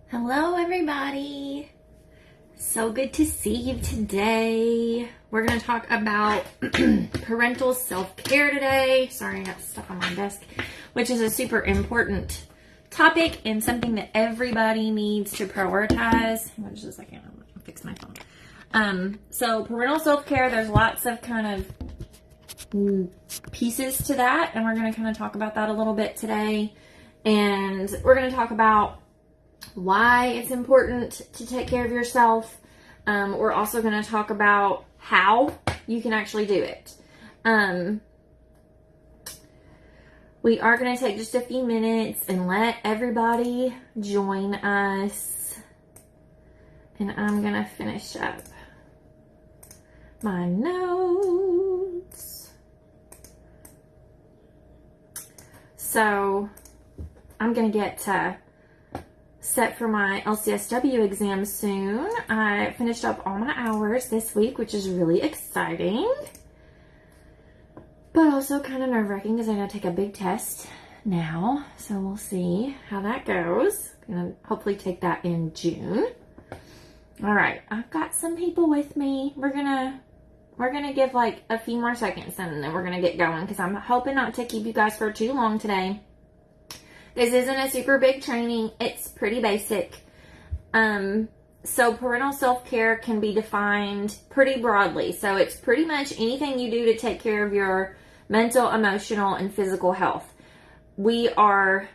Hello, everybody. So good to see you today. We're going to talk about parental self-care today. Sorry, I got stuck on my desk, which is a super important topic and something that everybody needs to prioritize. Hang on just a second. I'm going to fix my phone. So parental self-care, there's lots of kind of pieces to that, and we're going to kind of talk about that a little bit today. And we're going to talk about why it's important to take care of yourself. We're also going to talk about how you can actually do it. We are going to take just a few minutes and let everybody join us. And I'm going to finish up my notes. So I'm going to get set for my LCSW exam soon. I finished up all my hours this week, which is really exciting, but also kind of nerve-wracking because I gotta take a big test now. So we'll see how that goes. I'm gonna hopefully take that in June. All right, I've got some people with me. We're gonna give like a few more seconds and then we're gonna get going because I'm hoping not to keep you guys for too long today. This isn't a super big training. It's pretty basic. So parental self-care can be defined pretty broadly. So it's pretty much anything you do to take care of your mental, emotional, and physical health. We are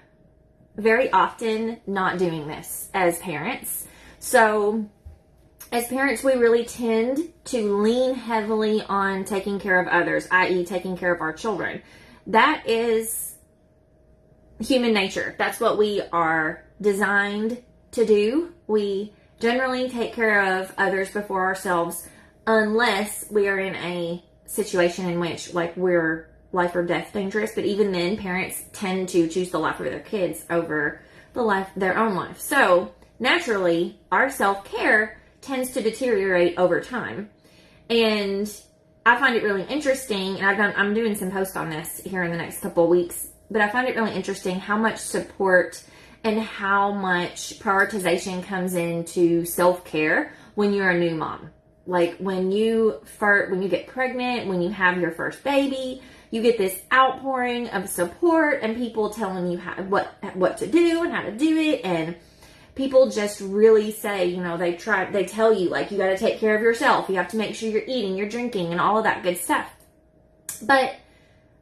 very often not doing this as parents. So as parents, we really tend to lean heavily on taking care of others, i.e. taking care of our children. That is human nature. That's what we are designed to do. We generally take care of others before ourselves unless we are in a situation in which like we're life or death dangerous. But even then, parents tend to choose the life of their kids over their own life. So naturally, our self-care tends to deteriorate over time. And I find it really interesting, and I'm doing some posts on this here in the next couple of weeks, but I find it really interesting how much support and how much prioritization comes into self-care when you're a new mom. Like when you get pregnant, when you have your first baby, you get this outpouring of support and people telling you what to do and how to do it. And people just really say, they tell you like, you got to take care of yourself. You have to make sure you're eating, you're drinking, and all of that good stuff. But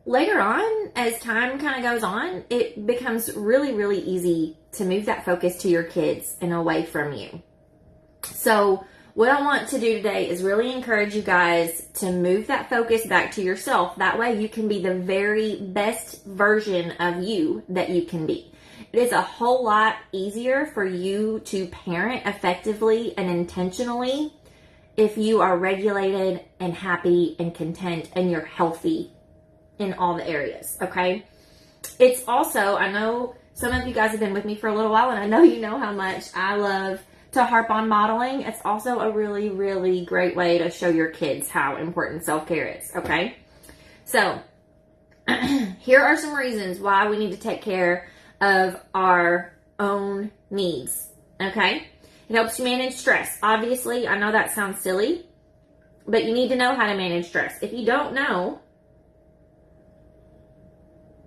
later on, as time kind of goes on, it becomes really, really easy to move that focus to your kids and away from you. So what I want to do today is really encourage you guys to move that focus back to yourself. That way you can be the very best version of you that you can be. It is a whole lot easier for you to parent effectively and intentionally if you are regulated and happy and content and you're healthy in all the areas, okay? It's also, I know some of you guys have been with me for a little while, and I know you know how much I love to harp on modeling. It's also a really, really great way to show your kids how important self-care is, okay? So, here are some reasons why we need to take care of our own needs, okay? It helps you manage stress. Obviously, I know that sounds silly, but you need to know how to manage stress. If you don't know,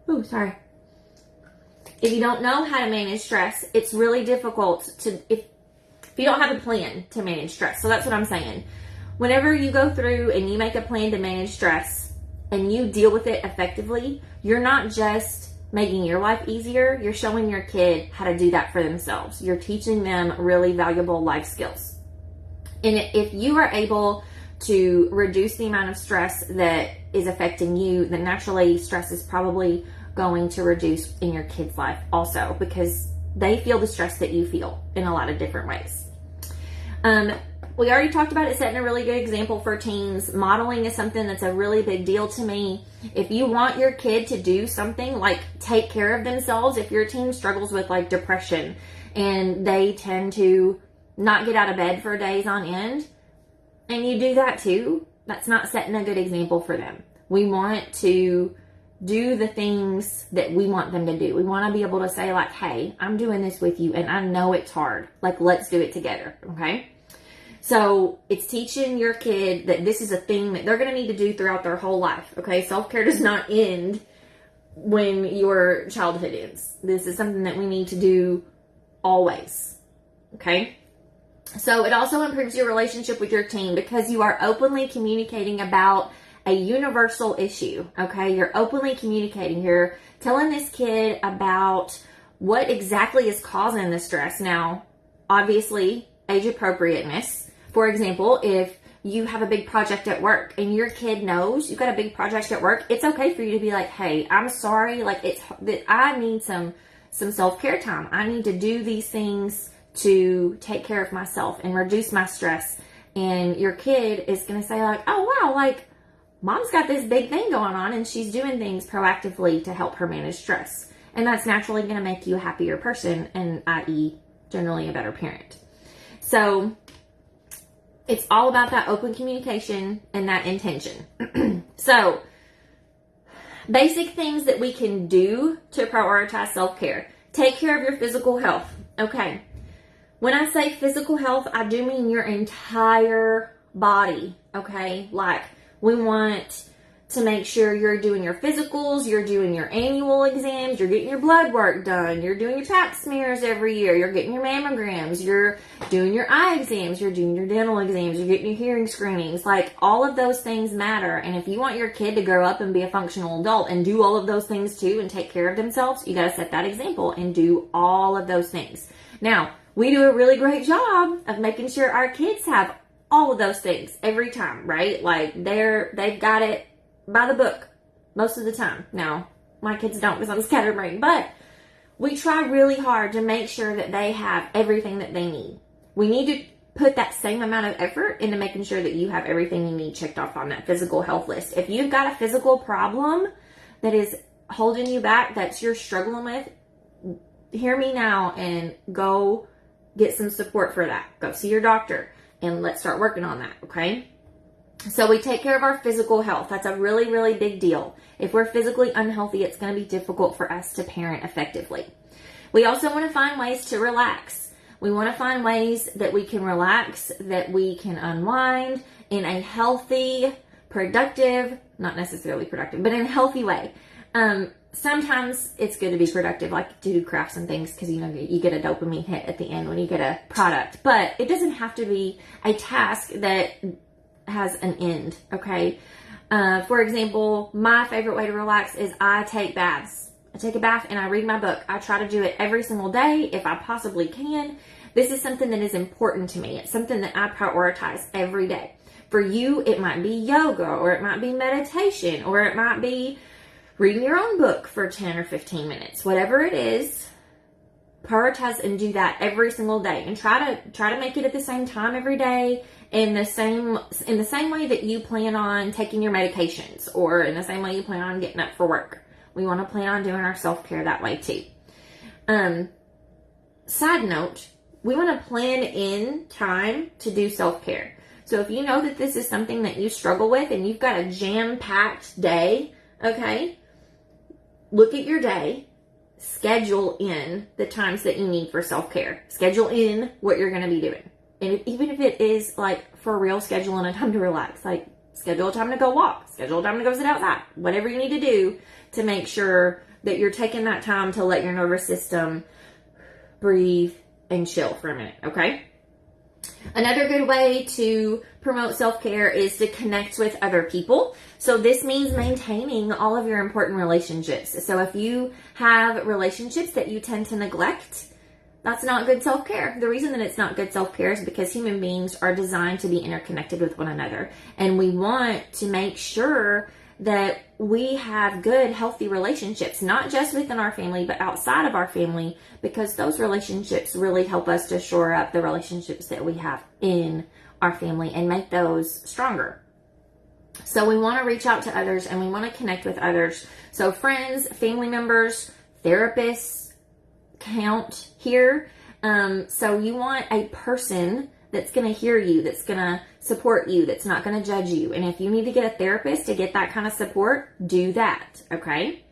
if you don't know how to manage stress, it's really difficult if you don't have a plan to manage stress. So that's what I'm saying. Whenever you go through and you make a plan to manage stress and you deal with it effectively, you're not just making your life easier, you're showing your kid how to do that for themselves. You're teaching them really valuable life skills. And if you are able to reduce the amount of stress that is affecting you, then naturally stress is probably going to reduce in your kid's life also, because they feel the stress that you feel in a lot of different ways. We already talked about it setting a really good example for teens. Modeling is something that's a really big deal to me. If you want your kid to do something like take care of themselves, if your teen struggles with like depression and they tend to not get out of bed for days on end, and you do that too, that's not setting a good example for them. We want to do the things that we want them to do. We want to be able to say like, hey, I'm doing this with you and I know it's hard. Like, let's do it together. Okay. So it's teaching your kid that this is a thing that they're going to need to do throughout their whole life. Okay. Self-care does not end when your childhood ends. This is something that we need to do always. Okay. So it also improves your relationship with your teen because you are openly communicating about a universal issue. Okay. You're openly communicating. You're telling this kid about what exactly is causing the stress. Now, obviously, age appropriateness. For example, if you have a big project at work and your kid knows you've got a big project at work, it's okay for you to be like, hey, I'm sorry. Like, I need some self-care time. I need to do these things to take care of myself and reduce my stress. And your kid is going to say like, oh, wow, like mom's got this big thing going on and she's doing things proactively to help her manage stress. And that's naturally going to make you a happier person and i.e. generally a better parent. So it's all about that open communication and that intention. So basic things that we can do to prioritize self-care. Take care of your physical health. Okay. When I say physical health, I do mean your entire body. Okay. Like, we want to make sure you're doing your physicals, you're doing your annual exams, you're getting your blood work done, you're doing your pap smears every year, you're getting your mammograms, you're doing your eye exams, you're doing your dental exams, you're getting your hearing screenings. Like, all of those things matter. And if you want your kid to grow up and be a functional adult and do all of those things too and take care of themselves, you got to set that example and do all of those things. Now, we do a really great job of making sure our kids have all of those things every time, right? Like, they've got it by the book most of the time. Now, my kids don't because I'm scatterbrained, but we try really hard to make sure that they have everything that they need. We need to put that same amount of effort into making sure that you have everything you need checked off on that physical health list. If you've got a physical problem that is holding you back, that you're struggling with, hear me now and go get some support for that. Go see your doctor and let's start working on that, okay? So we take care of our physical health. That's a really, really big deal. If we're physically unhealthy, it's going to be difficult for us to parent effectively. We also want to find ways to relax. We want to find ways that we can relax, that we can unwind in a healthy, productive, not necessarily productive, but in a healthy way. Sometimes it's good to be productive, like to do crafts and things, because you get a dopamine hit at the end when you get a product. But it doesn't have to be a task that has an end, okay? For example, my favorite way to relax is I take baths. I take a bath and I read my book. I try to do it every single day if I possibly can. This is something that is important to me. It's something that I prioritize every day. For you, it might be yoga, or it might be meditation, or it might be reading your own book for 10 or 15 minutes. Whatever it is, prioritize and do that every single day, and try to make it at the same time every day, in the same way that you plan on taking your medications, or in the same way you plan on getting up for work. We want to plan on doing our self-care that way too. Side note, we want to plan in time to do self-care. So if you know that this is something that you struggle with and you've got a jam-packed day, okay, look at your day, schedule in the times that you need for self-care. Schedule in what you're going to be doing. And even if it is like for real, scheduling a time to relax, like schedule a time to go walk, schedule a time to go sit outside, whatever you need to do to make sure that you're taking that time to let your nervous system breathe and chill for a minute, okay? Another good way to promote self-care is to connect with other people. So this means maintaining all of your important relationships. So if you have relationships that you tend to neglect, that's not good self-care. The reason that it's not good self-care is because human beings are designed to be interconnected with one another. And we want to make sure that we have good, healthy relationships, not just within our family, but outside of our family, because those relationships really help us to shore up the relationships that we have in our family and make those stronger. So we want to reach out to others and we want to connect with others. So friends, family members, therapists count here. So you want a person that's going to hear you, that's going to support you, that's not going to judge you. And if you need to get a therapist to get that kind of support, do that, okay?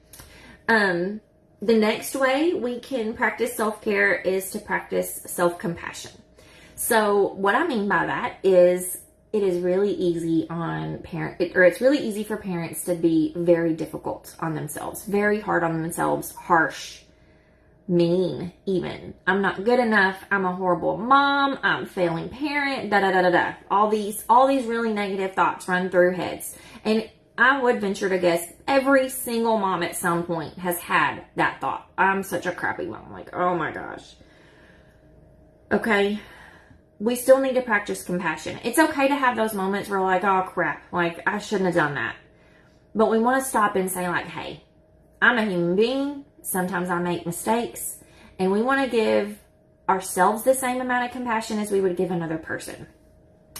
The next way we can practice self-care is to practice self-compassion. So what I mean by that is it is really easy it's really easy for parents to be very difficult on themselves, very hard on themselves, harsh, mean even. I'm not good enough. I'm a horrible mom. I'm a failing parent. Da da da da da. All these really negative thoughts run through heads. And I would venture to guess every single mom at some point has had that thought. I'm such a crappy mom. Like, oh my gosh. Okay. We still need to practice compassion. It's okay to have those moments where we're like, oh crap, like I shouldn't have done that. But we want to stop and say like, hey, I'm a human being. Sometimes I make mistakes. And we want to give ourselves the same amount of compassion as we would give another person.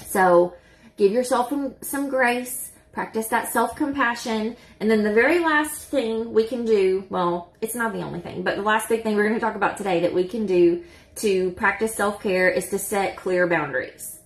So give yourself some grace. Practice that self-compassion. And then the very last thing we can do, well, it's not the only thing, but the last big thing we're going to talk about today that we can do to practice self-care is to set clear boundaries.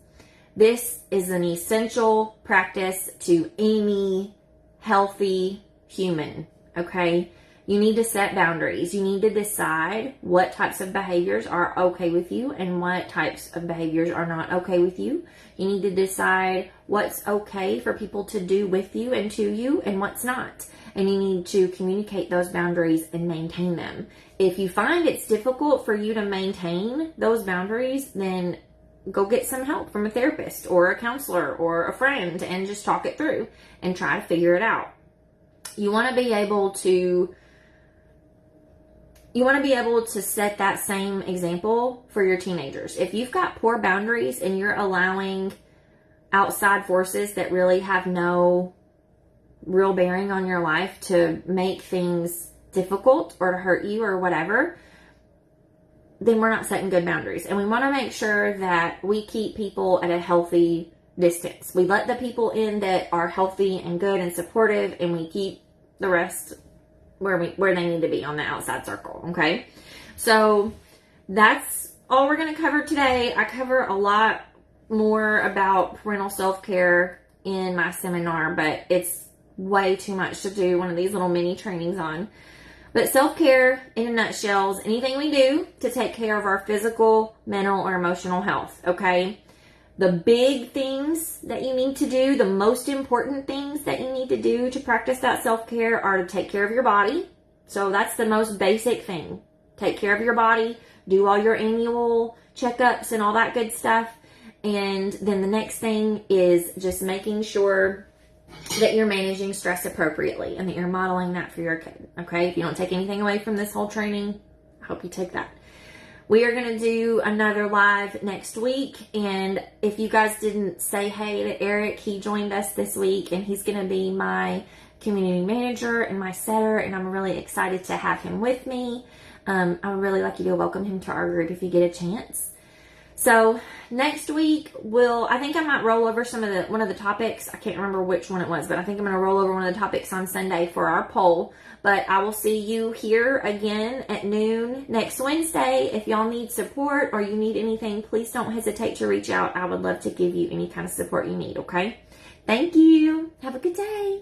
This is an essential practice to any healthy human, okay? You need to set boundaries. You need to decide what types of behaviors are okay with you and what types of behaviors are not okay with you. You need to decide what's okay for people to do with you and to you and what's not. And you need to communicate those boundaries and maintain them. If you find it's difficult for you to maintain those boundaries, then go get some help from a therapist or a counselor or a friend and just talk it through and try to figure it out. You want to be able to set that same example for your teenagers. If you've got poor boundaries and you're allowing outside forces that really have no real bearing on your life to make things difficult or to hurt you or whatever, then we're not setting good boundaries. And we want to make sure that we keep people at a healthy distance. We let the people in that are healthy and good and supportive, and we keep the rest where they need to be on the outside circle, okay? So that's all we're going to cover today. I cover a lot more about parental self-care in my seminar, but it's way too much to do one of these little mini trainings on. But self-care, in a nutshell, is anything we do to take care of our physical, mental, or emotional health, okay? The big things that you need to do, the most important things that you need to do to practice that self-care are to take care of your body. So that's the most basic thing. Take care of your body, do all your annual checkups and all that good stuff. And then the next thing is just making sure that you're managing stress appropriately and that you're modeling that for your kid. Okay, if you don't take anything away from this whole training, I hope you take that. We are going to do another live next week, and if you guys didn't say hey to Eric, he joined us this week, and he's going to be my community manager and my setter, and I'm really excited to have him with me. I would really like you to welcome him to our group if you get a chance. So next week, I think I might roll over one of the topics. I can't remember which one it was, but I think I'm going to roll over one of the topics on Sunday for our poll. But I will see you here again at noon next Wednesday. If y'all need support or you need anything, please don't hesitate to reach out. I would love to give you any kind of support you need, okay? Thank you. Have a good day.